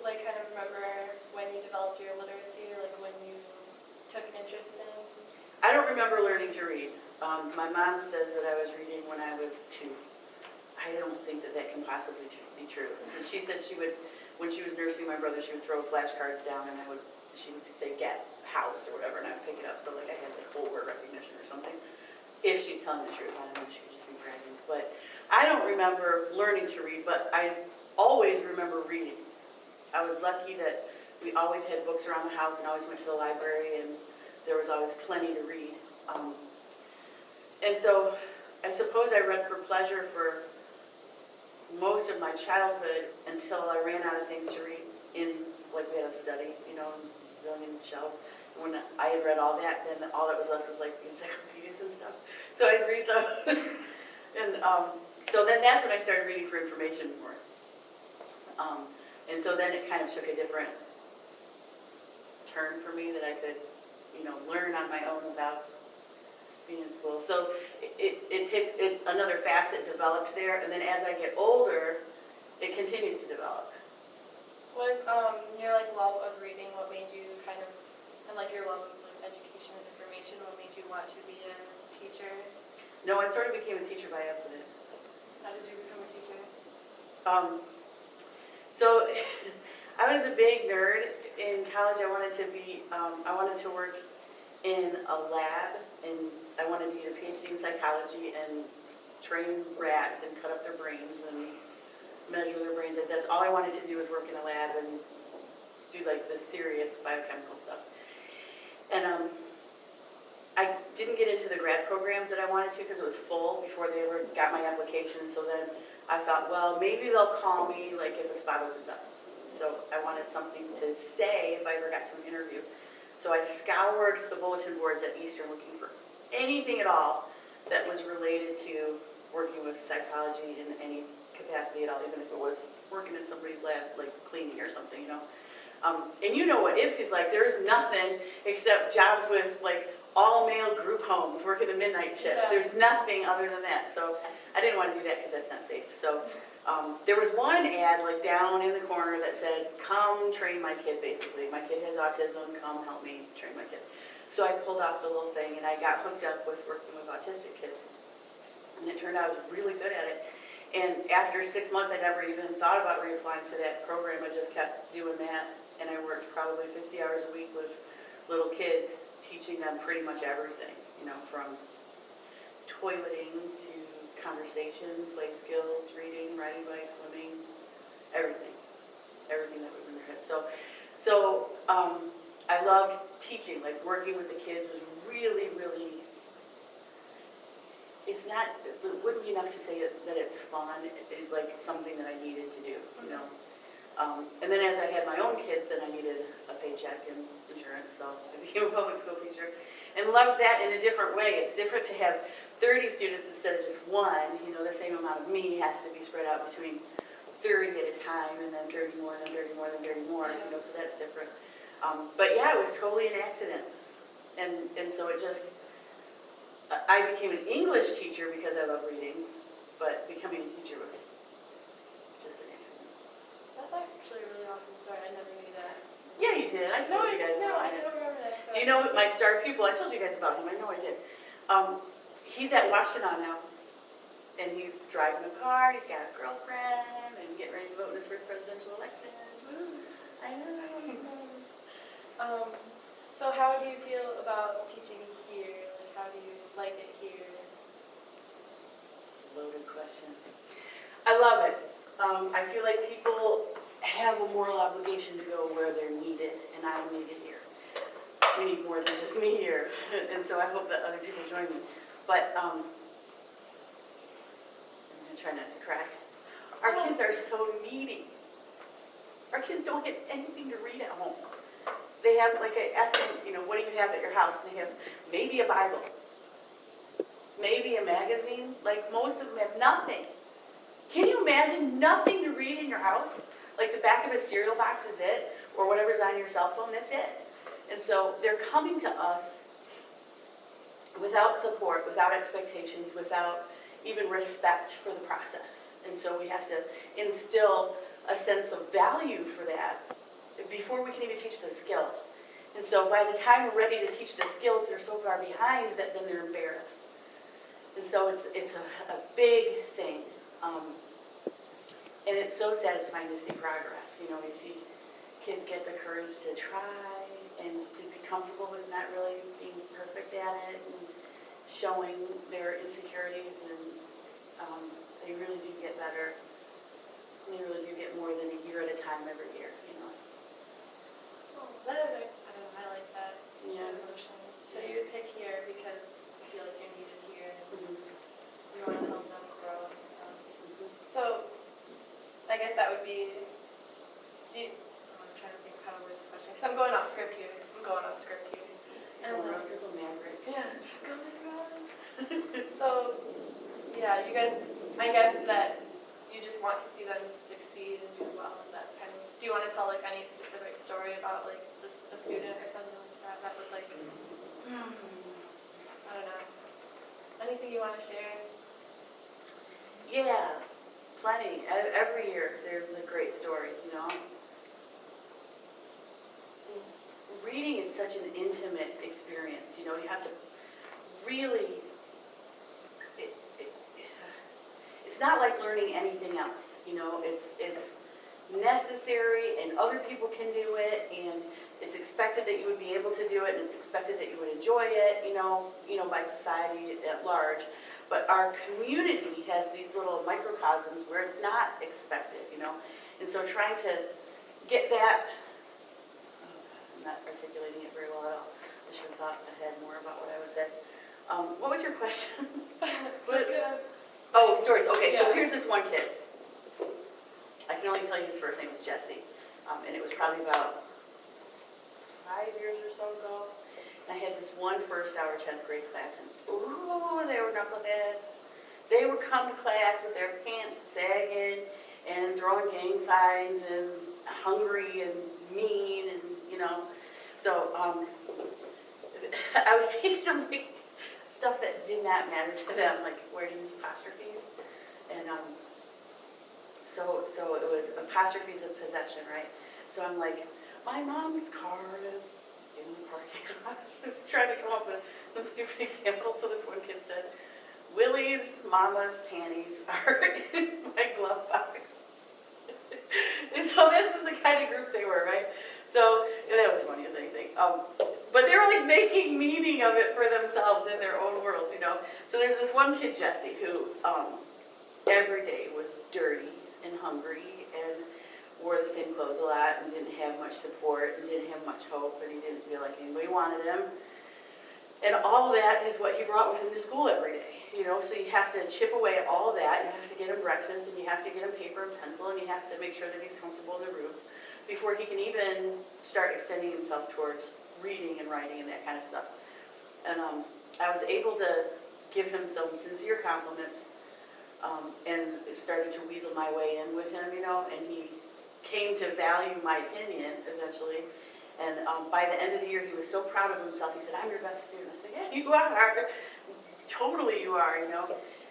like kind of remember when you developed your literacy, or like when you took an interest in? I don't remember learning to read. My mom says that I was reading when I was 2. I don't think that that can possibly be true. She said she would, when she was nursing my brother, she would throw flashcards down and she would say get house or whatever, and I would pick it up. So like I had like full word recognition or something. If she's telling the truth, I don't know, she could just be bragging. But I don't remember learning to read, but I always remember reading. I was lucky that we always had books around the house and always went to the library, and there was always plenty to read. And so I suppose I read for pleasure for most of my childhood until I ran out of things to read in, like we had a study, you know, zillion shelves. When I had read all that, then all that was left was like the encyclopedias and stuff. So I'd read those. And so then that's when I started reading for information more. And so then it kind of took a different turn for me that I could, you know, learn on my own without being in school. So another facet developed there, and then as I get older, it continues to develop. Was your like love of reading what made you kind of, and like your love of like, education and information, what made you want to be a teacher? No, I sort of became a teacher by accident. How did you become a teacher? So I was a big nerd. In college, I wanted to work in a lab, and I wanted to get a PhD in psychology and train rats and cut up their brains and measure their brains. And that's all I wanted to do was work in a lab and do like the serious biochemical stuff. And I didn't get into the grad program that I wanted to because it was full before they ever got my application. So then I thought, well, maybe they'll call me like if a spot opens up. So I wanted something to say if I ever got to an interview. So I scoured the bulletin boards at Eastern looking for anything at all that was related to working with psychology in any capacity at all, even if it was working in somebody's lab, like cleaning or something, you know. And you know what Ypsi's like. There's nothing except jobs with like all-male group homes, working the midnight shift. Yeah. There's nothing other than that. So I didn't want to do that because that's not safe. So there was one ad like down in the corner that said, come train my kid, basically. My kid has autism, come help me train my kid. So I pulled off the little thing and I got hooked up with working with autistic kids. And it turned out I was really good at it. And after 6 months, I never even thought about reapplying to that program. I just kept doing that. And I worked probably 50 hours a week with little kids, teaching them pretty much everything, you know, from toileting to conversation, play skills, reading, riding bikes, swimming, everything that was in their head. So I loved teaching, like working with the kids was really, really, it wouldn't be enough to say that it's fun, it's like something that I needed to do, you know. And then as I had my own kids, then I needed a paycheck and insurance, so I became a public school teacher and loved that in a different way. It's different to have 30 students instead of just one. You know, the same amount of me has to be spread out between 30 at a time, and then 30 more, then 30 more, then 30 more, you know, so that's different. But yeah, it was totally an accident. And so it just, I became an English teacher because I love reading, but becoming a teacher was just an accident. That's actually a really awesome story. I never knew that. Yeah, you did. I told you guys No, about I it. don't remember that story. Do you know my star pupil? I told you guys about him. I know I did. He's at Washington now, and he's driving a car. He's got a girlfriend, and getting ready to vote in his first presidential election. Woo. I know. So how do you feel about teaching here? Like, how do you like it here? It's a loaded question. I love it. I feel like people have a moral obligation to go where they're needed, and I'm needed here. We need more than just me here, and so I hope that other people join me. But I'm going to try not to cry. Our kids are so needy. Our kids don't get anything to read at home. They have, like I asked them, you know, what do you have at your house? They have maybe a Bible, maybe a magazine. Like most of them have nothing. Can you imagine nothing to read in your house? Like the back of a cereal box is it, or whatever's on your cell phone, that's it. And so they're coming to us without support, without expectations, without even respect for the process. And so we have to instill a sense of value for that before we can even teach the skills. And so by the time we're ready to teach the skills, they're so far behind that then they're embarrassed. And so it's a big thing. And it's so satisfying to see progress. You know, you see kids get the courage to try and to be comfortable with not really being perfect at it and showing their insecurities, and they really do get better. They really do get more than a year at a time every year, you know. Oh, that is, I don't know, I like that. Yeah. Emotion. So you would pick here because you feel like you're needed here and Mm-hmm. you want to help them grow and stuff. Mm-hmm. So I guess that would be, I'm trying to think of how to word this question, because I'm going off script here. And Real maverick. yeah, go on. So, yeah, you guys, I guess that you just want to see them succeed and do well, and that's kind of, do you want to tell like any specific story about like a student or something like that, that would like, I don't know, anything you want to share? Yeah, plenty. Every year there's a great story, you know. Reading is such an intimate experience, you know. You have to really, it's not like learning anything else, you know. It's necessary and other people can do it, and it's expected that you would be able to do it, and it's expected that you would enjoy it, you know, by society at large. But our community has these little microcosms where it's not expected, you know. And so trying to get that, I'm not articulating it very well at all. I should have thought ahead more about what I would say. What was your question? Just kind of, Oh, stories. Okay, so Yeah. here's this one kid. I can only tell you his first name was Jesse. And it was probably about 5 years or so ago. And I had this one first-hour 10th grade class, and ooh, they were knuckleheads. They would come to class with their pants sagging and throwing gang signs and hungry and mean, and you know. So I was teaching them stuff that did not matter to them, like where to use apostrophes. And so it was apostrophes of possession, right? So I'm like, my mom's car is in the parking lot. I was trying to come up with some stupid examples. So this one kid said, Willie's mama's panties are in my glove box. And so this is the kind of group they were, right? So, and that was funny as anything. But they were like making meaning of it for themselves in their own worlds, you know. So there's this one kid, Jesse, who every day was dirty and hungry and wore the same clothes a lot and didn't have much support and didn't have much hope, and he didn't feel like anybody wanted him. And all that is what he brought with him to school every day, you know. So you have to chip away at all that. You have to get him breakfast, and you have to get him paper and pencil, and you have to make sure that he's comfortable in the room before he can even start extending himself towards reading and writing and that kind of stuff. And I was able to give him some sincere compliments, and started to weasel my way in with him, you know, and he came to value my opinion eventually. And by the end of the year, he was so proud of himself. He said, I'm your best student. I said, yeah, you are. Totally you are, you know.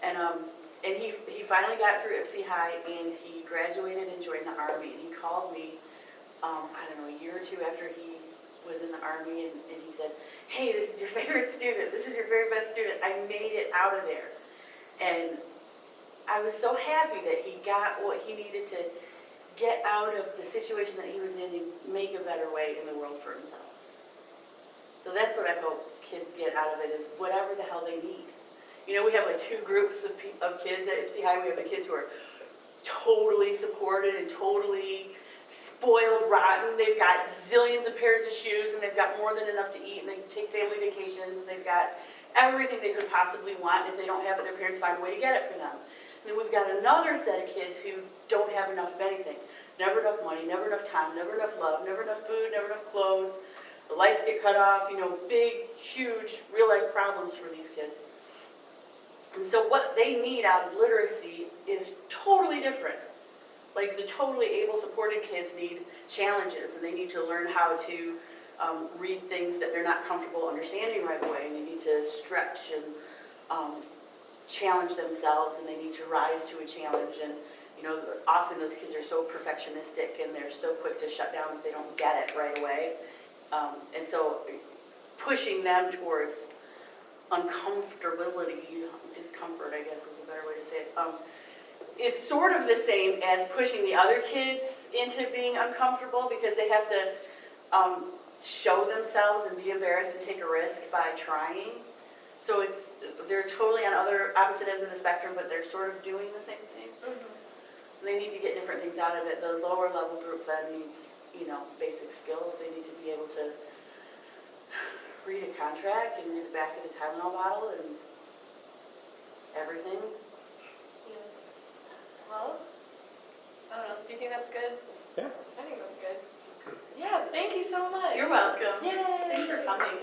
And he finally got through Ypsi High, and he graduated and joined the Army. And he called me, I don't know, a year or two after he was in the Army, and he said, hey, this is your favorite student. This is your very best student. I made it out of there. And I was so happy that he got what he needed to get out of the situation that he was in and make a better way in the world for himself. So that's what I hope kids get out of it, is whatever the hell they need. You know, we have like two groups of kids at Ypsi High. We have the kids who are totally supported and totally spoiled rotten. They've got zillions of pairs of shoes, and they've got more than enough to eat, and they take family vacations, and they've got everything they could possibly want. And if they don't have it, their parents find a way to get it for them. And then we've got another set of kids who don't have enough of anything. Never enough money, never enough time, never enough love, never enough food, never enough clothes. The lights get cut off, you know, big, huge, real-life problems for these kids. And so what they need out of literacy is totally different. Like the totally able, supported kids need challenges, and they need to learn how to read things that they're not comfortable understanding right away, and they need to stretch and challenge themselves, and they need to rise to a challenge, and you know, often those kids are so perfectionistic and they're so quick to shut down if they don't get it right away. And so pushing them towards uncomfortability, discomfort, I guess is a better way to say it, is sort of the same as pushing the other kids into being uncomfortable because they have to show themselves and be embarrassed and take a risk by trying. So they're totally on opposite ends of the spectrum, but they're sort of doing the same thing. Mm-hmm. They need to get different things out of it. The lower level group then needs, basic skills. They need to be able to read a contract and read the back of the Tylenol bottle and everything. Yeah. Well, I don't know. Do you think that's good? Yeah. I think that's good. Yeah, thank you so much. You're welcome. Yay! Thanks for coming.